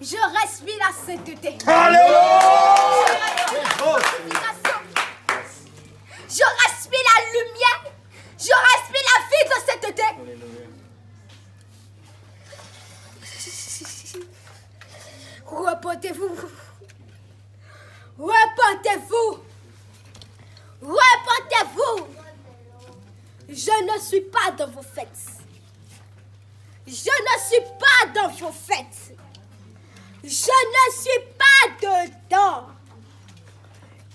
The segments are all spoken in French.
Je respire la sainteté. Alléluia. Je respire la lumière. Je respire la vie de sainteté. Repentez-vous. Repentez-vous. Repentez-vous. Je ne suis pas dans vos fêtes. Je ne suis pas dans vos fêtes. Je ne suis pas dedans.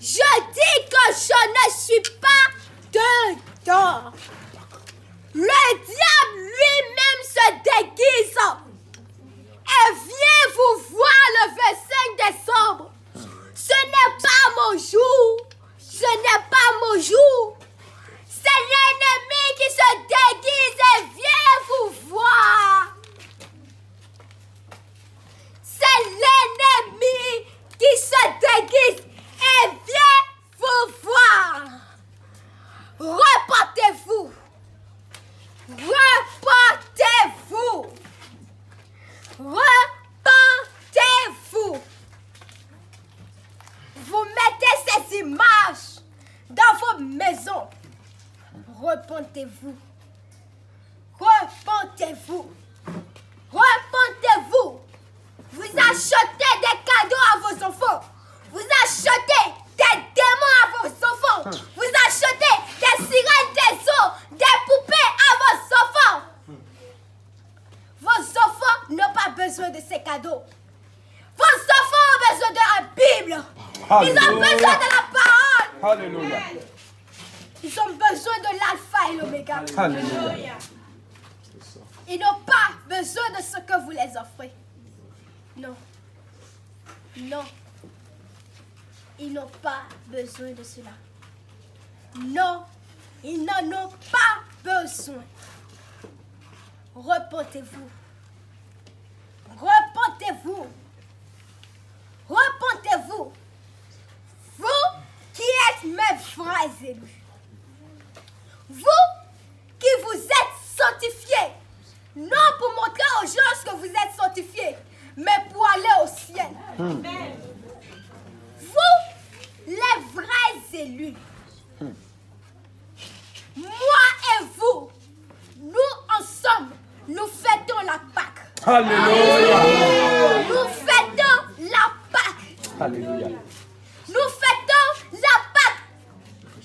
Je dis que je ne suis pas dedans. Le diable lui-même se déguise et vient vous voir le 25 décembre. Ce n'est pas mon jour. Ce n'est pas mon jour. C'est l'ennemi qui se déguise et vient vous voir. C'est l'ennemi qui se déguise et vient vous voir. Repentez-vous. Repentez-vous. Repentez-vous. Vous mettez ces images dans vos maisons. Repentez-vous. Repentez-vous. Repentez-vous. Vous achetez des cadeaux à vos enfants. Vous achetez des démons à vos enfants. Vous achetez des sirènes, des eaux, des poupées à vos enfants. Vos enfants n'ont pas besoin de ces cadeaux. Vos enfants ont besoin de la Bible. Ils ont besoin de la parole. Alléluia. Ils ont besoin de l'alpha et l'oméga. Alléluia. Ils n'ont pas besoin de ce que vous les offrez. Non. Non. Ils n'ont pas besoin de cela. Non. Ils n'en ont pas besoin. Repentez-vous. Repentez-vous. Repentez-vous. Vous qui êtes mes frères élus. Vous qui vous êtes sanctifiés. Non pour montrer aux gens que vous êtes sanctifiés, mais pour aller au ciel. Vous, les vrais élus. Moi et vous, nous ensemble, nous fêtons la Pâque. Alléluia. Nous fêtons la Pâque. Alléluia. Nous fêtons la Pâque.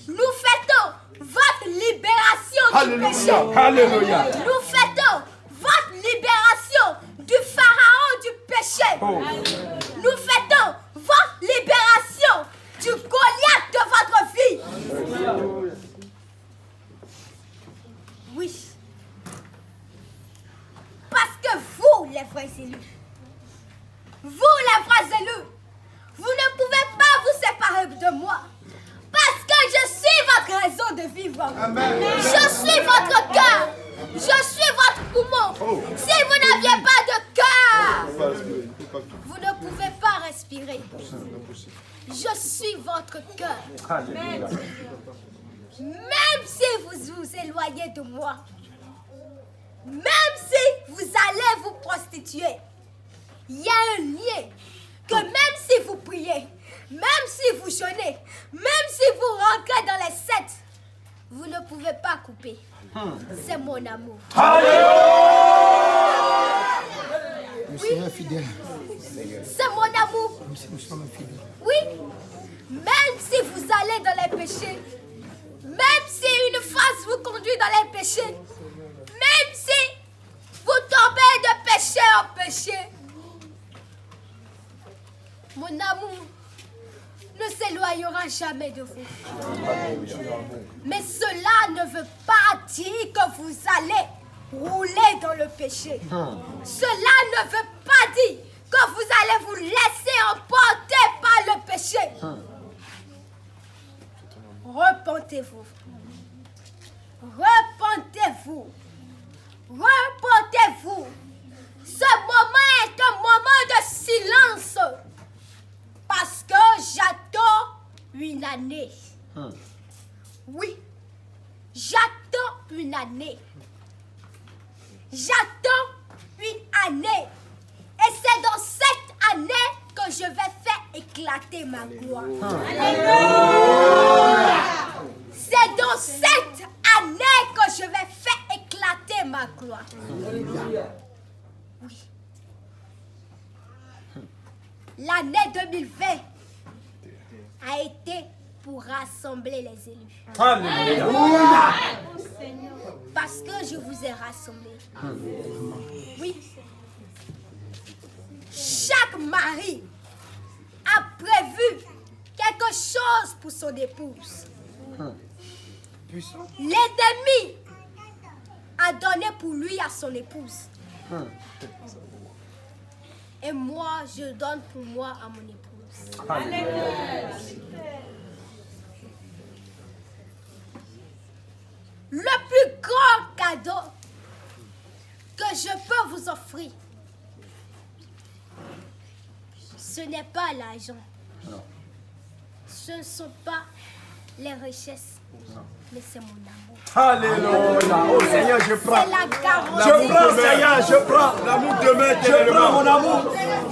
Nous fêtons votre libération du péché. Alléluia. Alléluia. Nous fêtons votre libération du pharaon du péché. Nous fêtons votre libération du Goliath de votre vie. Oui. Parce que vous, les vrais élus, vous, les vrais élus, vous ne pouvez pas vous séparer de moi. Parce que je suis votre raison de vivre. Amen. Je suis votre cœur. Je suis votre poumon. Si vous n'aviez pas de cœur, vous ne pouvez pas respirer. Je suis votre cœur. Alléluia. Même si vous vous éloignez de moi, même si vous allez vous prostituer, il y a un lien que même si vous priez, même si vous jeûnez, même si vous rentrez dans les sectes, vous ne pouvez pas couper. C'est mon amour. Nous sommes fidèles. C'est mon amour. Nous sommes fidèles. Oui. Même si vous allez dans les péchés, même si une phase vous conduit dans les péchés, même si vous tombez de péché en péché, mon amour ne s'éloignera jamais de vous. Mais cela ne veut pas dire que vous allez rouler dans le péché. Cela ne veut pas dire que vous allez vous laisser emporter par le péché. Repentez-vous. Repentez-vous. Repentez-vous. Ce moment est un moment de silence. Parce que j'attends une année. Oui, j'attends une année. J'attends une année. Et c'est dans cette éclater ma gloire. C'est dans cette année que je vais faire éclater ma gloire. Oui. L'année 2020 a été pour rassembler les élus. Parce que je vous ai rassemblés. Oui. Chaque mari a prévu quelque chose pour son épouse. L'ennemi a donné pour lui à son épouse. Et moi, je donne pour moi à mon épouse. Le plus grand cadeau que je peux vous offrir, ce n'est pas l'argent. Ce ne sont pas les richesses, mais c'est mon amour. Alléluia. Oh Seigneur, je prends. C'est la garantie. Je prends, Seigneur, je prends. L'amour demeure Je prends mon amour.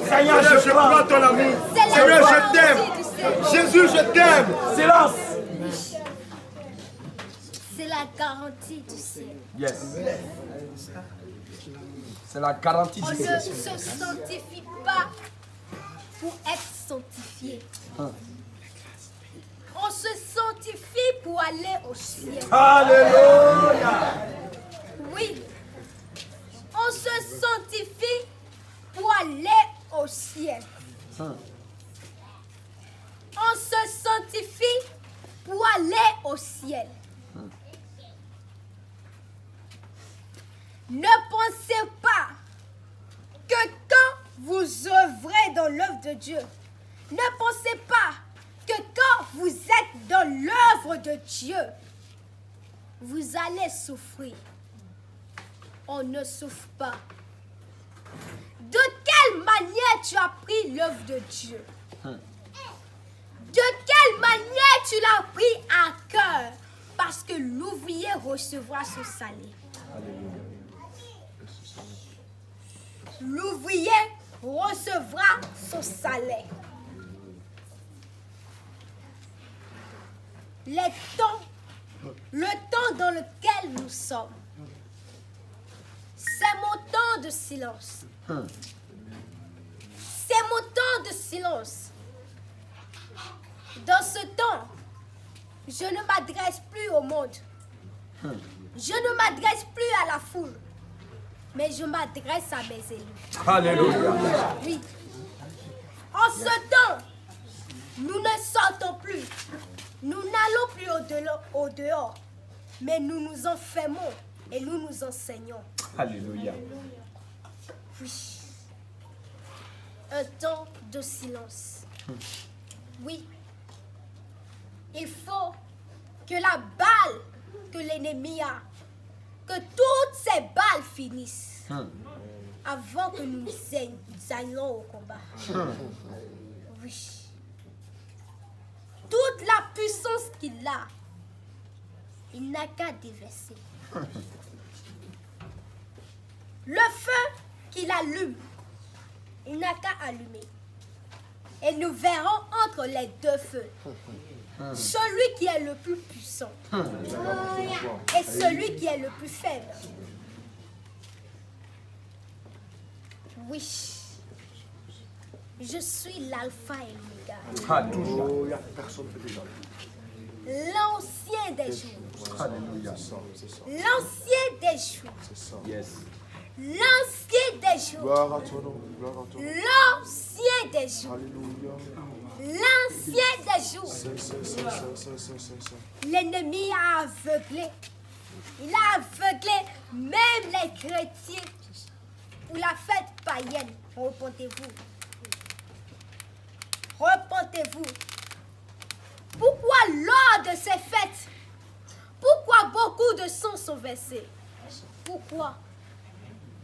Seigneur, Seigneur, je prends. ton amour. C'est la Seigneur, je garantie t'aime. du Seigneur. Jésus, je t'aime. Silence. C'est la garantie du ciel. Yes. C'est la garantie On du ne ciel. se sanctifie pas pour être sanctifié. On se sanctifie pour aller au ciel. Alléluia. Oui. On se sanctifie pour aller au ciel. On se sanctifie pour aller au ciel. Ne pensez pas que quand vous œuvrez dans l'œuvre de Dieu, ne pensez pas que quand vous êtes dans l'œuvre de Dieu, vous allez souffrir. On ne souffre pas. De quelle manière tu as pris l'œuvre de Dieu? De quelle manière tu l'as pris à cœur? Parce que l'ouvrier recevra son salaire. L'ouvrier recevra son salaire. Le temps dans lequel nous sommes, c'est mon temps de silence. C'est mon temps de silence. Dans ce temps, je ne m'adresse plus au monde. Je ne m'adresse plus à la foule. Mais je m'adresse à mes élus. Alléluia. Oui. En ce temps, nous ne sortons plus. Nous n'allons plus au dehors. Mais nous nous enfermons et nous nous enseignons. Alléluia. Oui. Un temps de silence. Oui. Il faut que la balle que l'ennemi a, que toutes ces balles finissent avant que nous allions au combat. Oui. Toute la puissance qu'il a, il n'a qu'à déverser. Le feu qu'il allume, il n'a qu'à allumer. Et nous verrons entre les deux feux celui qui est le plus puissant et celui qui est le plus faible. Oui, je suis l'alpha et l'oméga, Alléluia. l'ancien des jours, Alléluia. l'ancien des jours, Yes. l'ancien des jours, Gloire à ton nom, gloire à ton nom. l'ancien des jours, Alléluia. l'ancien des jours. C'est. L'ennemi a aveuglé. Il a aveuglé même les chrétiens pour la fête païenne. Repentez-vous. Repentez-vous. Pourquoi lors de ces fêtes, pourquoi beaucoup de sang sont versés? Pourquoi?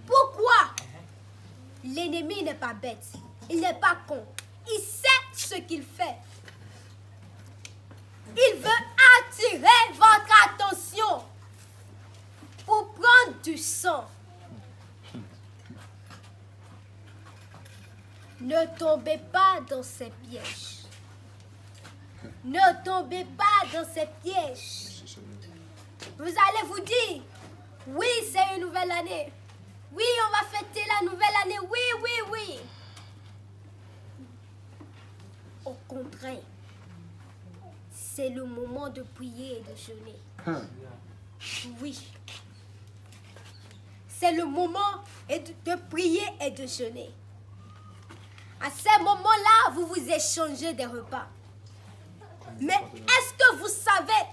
Pourquoi? L'ennemi n'est pas bête. Il n'est pas con. Il sait ce qu'il fait. Il veut attirer votre attention pour prendre du sang. Ne tombez pas dans ces pièges. Ne tombez pas dans ces pièges. Vous allez vous dire, oui, c'est une nouvelle année. Oui, on va fêter la nouvelle année. Oui, oui, oui. Au contraire, c'est le moment de prier et de jeûner. Oui. C'est le moment de prier et de jeûner. À ce moment-là, vous vous échangez des repas. Mais est-ce que vous savez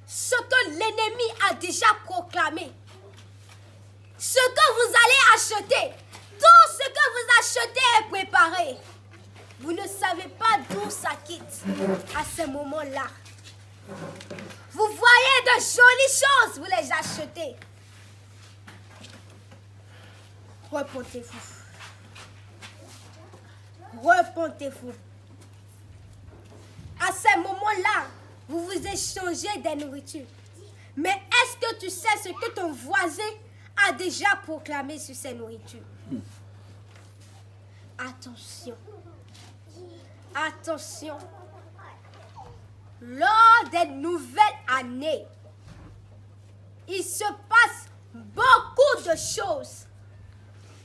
ce que l'ennemi a déjà proclamé? Ce que vous allez acheter, tout ce que vous achetez est préparé. Vous ne savez pas d'où ça quitte à ce moment-là. Vous voyez de jolies choses, vous les achetez. Repentez-vous. Repentez-vous. À ce moment-là, vous vous échangez des nourritures. Mais est-ce que tu sais ce que ton voisin a déjà proclamé sur ces nourritures? Attention. Attention. Lors des nouvelles années, il se passe beaucoup de choses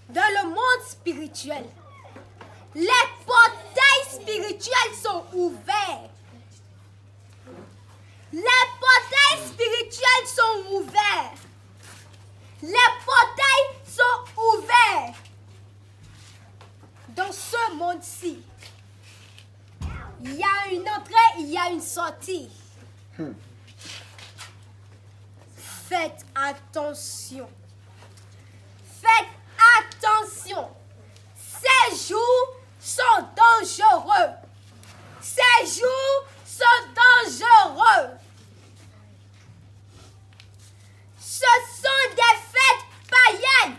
dans le monde spirituel. Les portails spirituels sont ouverts. Les portails spirituels sont ouverts. Les portails sont ouverts. Dans ce monde-ci, il y a une entrée, il y a une sortie. Faites attention. Faites attention. Ces jours sont dangereux. Ces jours sont dangereux. Ce sont des fêtes païennes.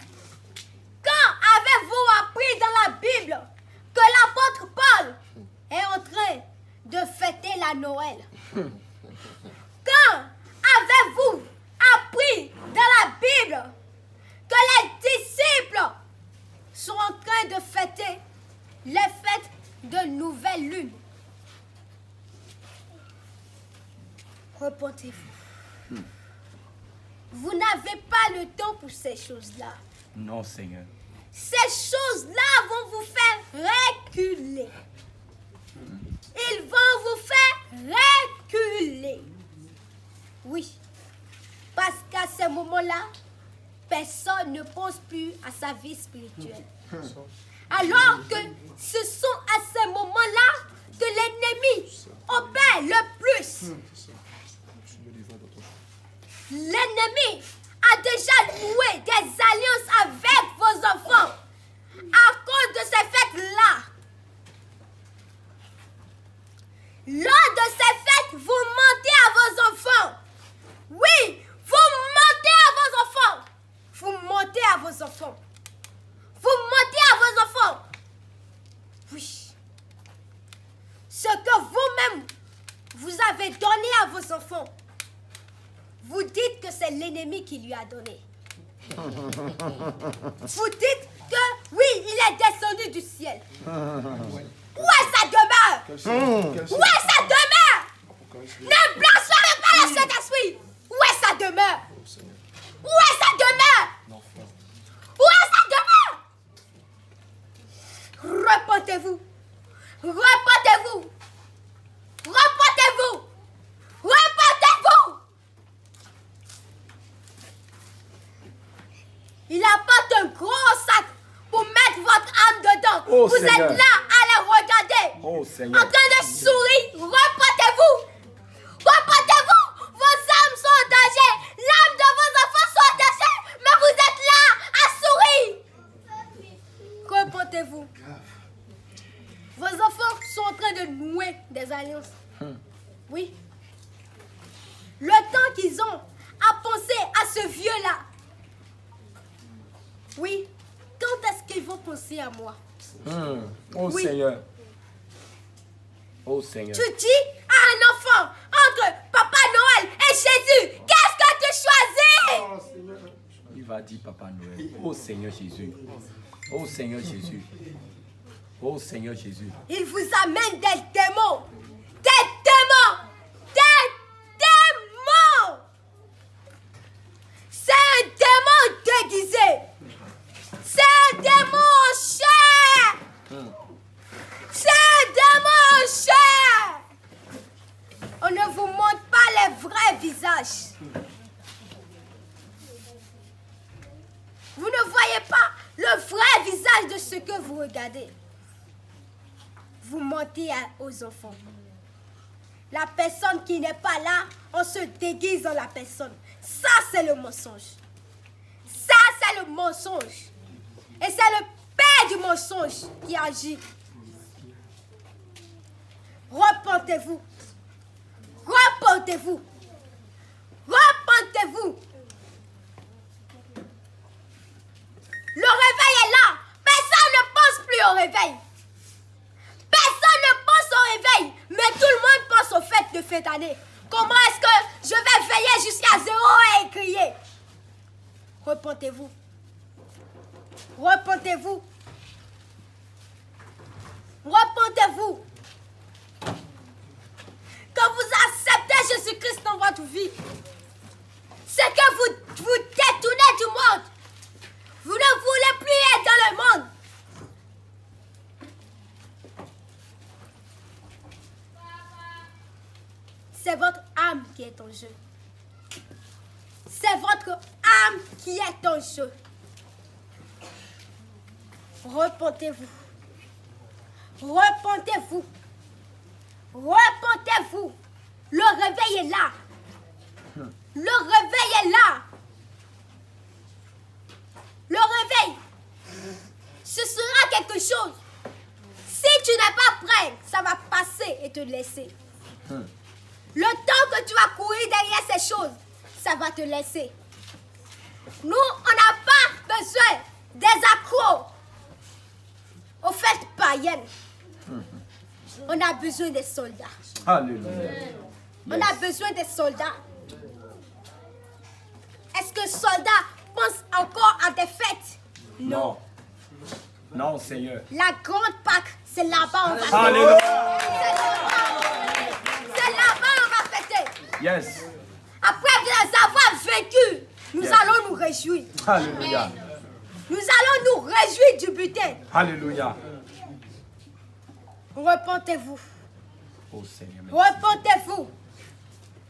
Quand avez-vous appris dans la Bible que l'apôtre Paul est en train de fêter la Noël? Quand avez-vous appris dans la Bible que les disciples sont en train de fêter les fêtes de nouvelle lune? Repentez-vous. Vous n'avez pas le temps pour ces choses-là. Non, Seigneur. Ces choses-là vont vous faire reculer. Ils vont vous faire reculer. Oui. Parce qu'à ce moment-là, personne ne pense plus à sa vie spirituelle. Alors que ce sont à ce moment-là que l'ennemi opère le plus. L'ennemi a déjà noué des alliances avec vos enfants à cause de ces fêtes-là. Lors de ces fêtes, vous mentez à vos enfants. Oui, vous mentez à vos enfants. Vous mentez à vos enfants. Vous mentez à vos enfants. Oui. Ce que vous-même, vous avez donné à vos enfants, vous dites que c'est l'ennemi qui lui a donné. Vous dites que, oui, il est descendu du ciel. Où est sa demeure? Où est sa demeure? Ne blasphèmez pas le Saint-Esprit. Où est sa demeure? Où est sa demeure? Où est sa demeure? Repentez-vous. Repentez-vous. Repentez-vous. Repentez-vous. Il apporte un gros sac pour mettre votre âme dedans. Oh, vous Seigneur. êtes là à les regarder. Oh, En Seigneur. train de sourire. Repentez-vous. Repentez-vous. Vos âmes sont en danger. L'âme de vos enfants sont en danger. Mais vous êtes là à sourire. Repentez-vous. Vos enfants sont en train de nouer des alliances. Oui. Le temps qu'ils ont à penser à ce vieux-là. Oui. Quand est-ce qu'ils vont penser à moi? Oh, Oui. Seigneur. Oh, Seigneur. Tu dis à un enfant entre Papa Noël et Jésus, qu'est-ce que tu choisis? Il va dire Papa Noël. Oh, Seigneur Jésus. Oh, Seigneur Jésus. Oh, Seigneur Jésus. Il vous amène des démons. Des C'est de mon cher. On ne vous montre pas les vrais visages. Vous ne voyez pas le vrai visage de ce que vous regardez. Vous mentez aux enfants. La personne qui n'est pas là, on se déguise dans la personne. Ça, c'est le mensonge. Ça, c'est le mensonge. Et c'est le père du mensonge qui agit. Repentez-vous. Repentez-vous. Repentez-vous. Le réveil est là. Personne ne pense plus au réveil. Personne ne pense au réveil. Mais tout le monde pense aux fêtes de fin d'année. Comment est-ce que je vais veiller jusqu'à 0 et crier? Repentez-vous. Repentez-vous. Repentez-vous. Quand vous acceptez Jésus-Christ dans votre vie, c'est que vous vous détournez du monde. Vous ne voulez plus être dans le monde. C'est votre âme qui est en jeu. C'est votre âme qui est en jeu. Repentez-vous. Repentez-vous. Repentez-vous. Le réveil est là. Le réveil est là. Le réveil, ce sera quelque chose. Si tu n'es pas prêt, ça va passer et te laisser. Le temps que tu vas courir derrière ces choses, ça va te laisser. Nous, on n'a pas besoin des accros aux fêtes païennes. On a besoin des soldats. Alléluia. On a besoin des soldats. Est-ce que soldats pensent encore à des fêtes? Non. Non, Seigneur. La grande Pâque, c'est là-bas on va fêter. Alléluia. C'est là-bas on va fêter. Yes. Après les avoir vaincus, nous Yes. allons nous réjouir. Alléluia. Nous allons nous réjouir du butin. Alléluia. Repentez-vous. Oh Seigneur. merci. Repentez-vous.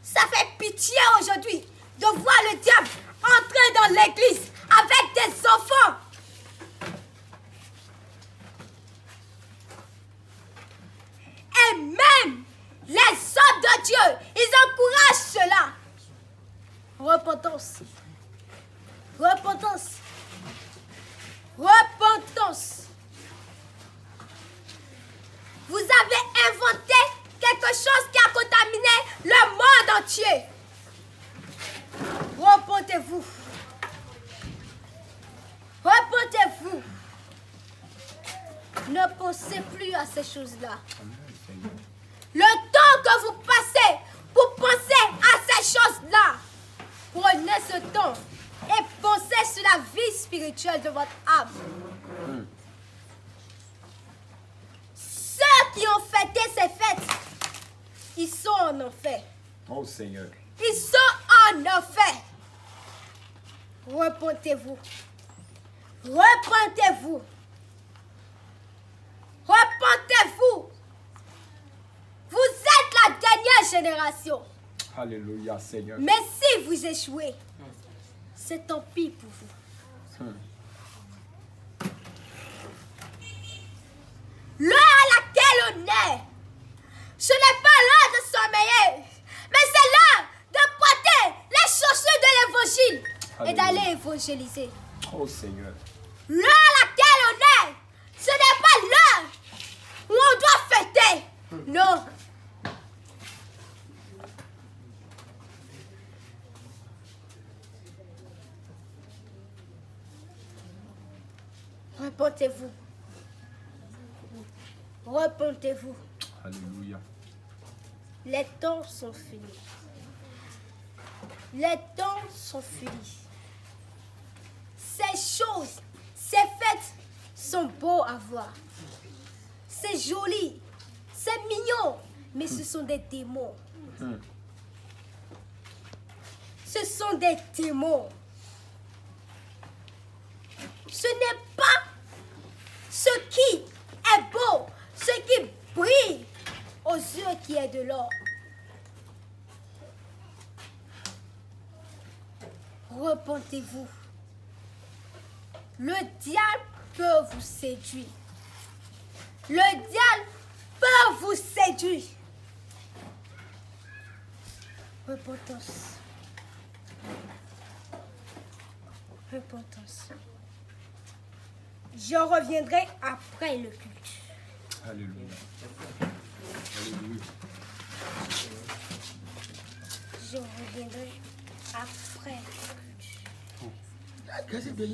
Ça fait pitié aujourd'hui de voir le diable entrer dans l'église avec des enfants. Et même les hommes de Dieu, ils encouragent cela. Repentance. Repentance. Repentance. Vous avez inventé quelque chose qui a contaminé le monde entier. Repentez-vous. Repentez-vous. Ne pensez plus à ces choses-là. Le temps que vous passez pour penser à ces choses-là, prenez ce temps et pensez sur la vie spirituelle de votre âme. Ceux qui ont fêté ces fêtes, ils sont en enfer. Oh Seigneur. Ils sont en enfer. Repentez-vous. Repentez-vous. Repentez-vous. Vous êtes la dernière génération. Alléluia, Seigneur. Mais si vous échouez, c'est tant pis pour vous. L'heure à laquelle on est, ce n'est pas l'heure de sommeiller, mais c'est l'heure de porter les chaussures de l'évangile et d'aller évangéliser. Oh Seigneur. L'heure à laquelle on est, ce n'est pas l'heure où on doit fêter. Non. Repentez-vous. Repentez-vous. Alléluia. Les temps sont finis. Les temps sont finis. Ces choses, ces fêtes sont beaux à voir. C'est joli, c'est mignon, mais ce sont des démons. Ce sont des démons. Ce n'est pas ce qui est beau, ce qui brille aux yeux qui est de l'or. Repentez-vous. Le diable peut vous séduire. Le diable peut vous séduire. Repentance. Repentance. Je reviendrai après le culte. Alléluia. Je reviendrai après le culte. Qu'est-ce que c'est?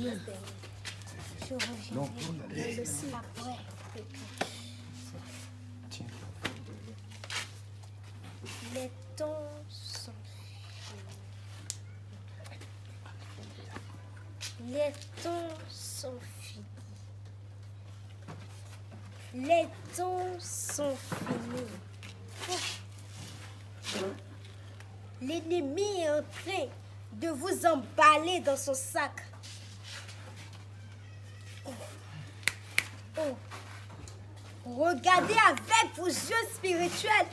Je reviendrai après le culte. Les temps sont finis. Les temps sont finis. Les temps sont finis. L'ennemi est en train de vous emballer dans son sac. Oh. Regardez avec vos yeux spirituels.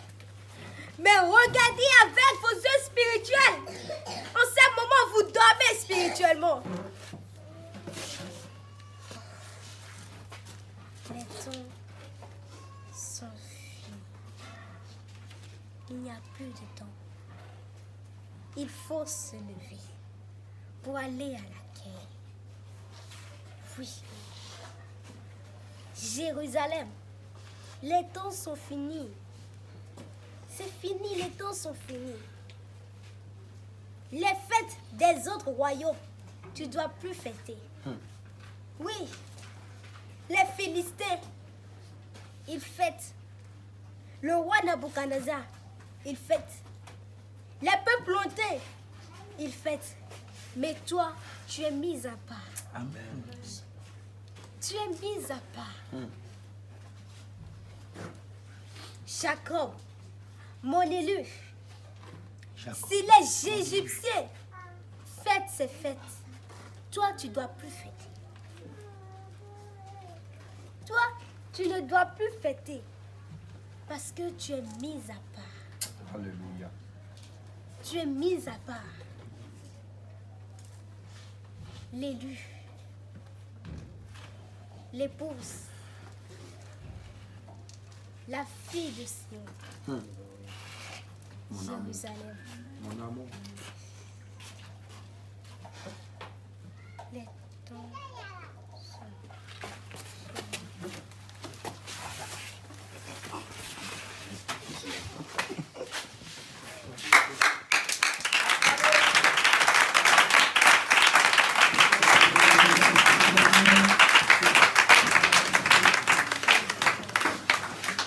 Mais regardez avec vos yeux spirituels. En ce moment, vous dormez spirituellement. Les temps sont finis. Il n'y a plus de temps. Il faut se lever pour aller à la guerre. Oui. Jérusalem, les temps sont finis. C'est fini, les temps sont finis. Les fêtes des autres royaumes, tu ne dois plus fêter. Oui, les Philistins, ils fêtent. Le roi Nabuchodonosor, il fête. Les peuples lointains, ils fêtent. Mais toi, tu es mis à part. Amen. Tu es mis à part. Jacob, mon élu, si les Égyptiens fêtent ces fêtes, toi, tu ne dois plus fêter. Toi, tu ne dois plus fêter parce que tu es mis à part. Alléluia. Tu es mis à part. L'élu, l'épouse, la fille de Sion, Jérusalem. Mon amour. Les